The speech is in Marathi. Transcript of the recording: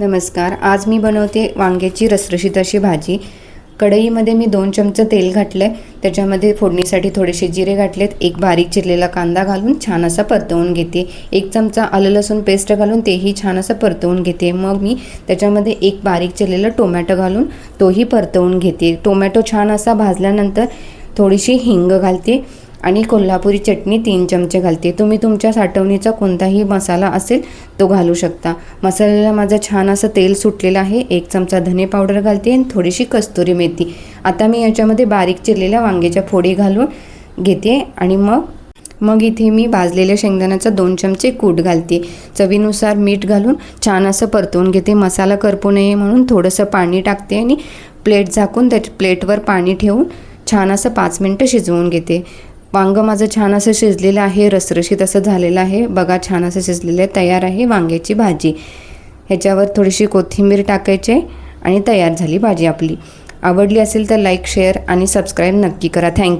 नमस्कार. आज मी बनवते वांग्याची रसरशीत अशी भाजी. कढईमध्ये मी 2 चमचे तेल घातले. त्याच्यामध्ये फोडणीसाठी थोडेसे जिरे घातलेत. एक बारीक चिरलेला कांदा घालून छान असा परतवून घेते. 1 चमचा आलं लसूण पेस्ट घालून तेही छान असं परतवून घेते. मग मी त्याच्यामध्ये एक बारीक चिरलेला टोमॅटो घालून तोही परतवून घेते. टोमॅटो छान असा भाजल्यानंतर थोडीशी हिंग घालते आणि कोल्हापुरी चटणी 3 चमचे घालते. तुम्ही तुमच्या साठवणीचा कोणताही मसाला असेल तो घालू शकता. मसाल्याला माझं छान असं तेल सुटलेलं आहे. 1 चमचा धने पावडर घालते आणि थोडीशी कस्तुरी मेथी. आता मी याच्यामध्ये बारीक चिरलेल्या वांग्याच्या फोडी घालून घेते आणि मग इथे मी भाजलेल्या शेंगदाण्याचा 2 चमचे कूट घालते. चवीनुसार मीठ घालून छान असं परतवून घेते. मसाला करपू नये म्हणून थोडंसं पाणी टाकते आणि प्लेट झाकून त्या प्लेटवर पाणी ठेवून छान असं 5 मिनटं शिजवून घेते. वांगं माझं छान असं शिजलेलं आहे, रसरशीत असं झालेलं आहे. बघा, छान असं शिजलेलं आहे. तयार आहे वांग्याची भाजी. ह्याच्यावर थोडीशी कोथिंबीर टाकायची आणि तयार झाली भाजी आपली. आवडली असेल तर लाईक, शेअर आणि सबस्क्राईब नक्की करा. थँक्यू.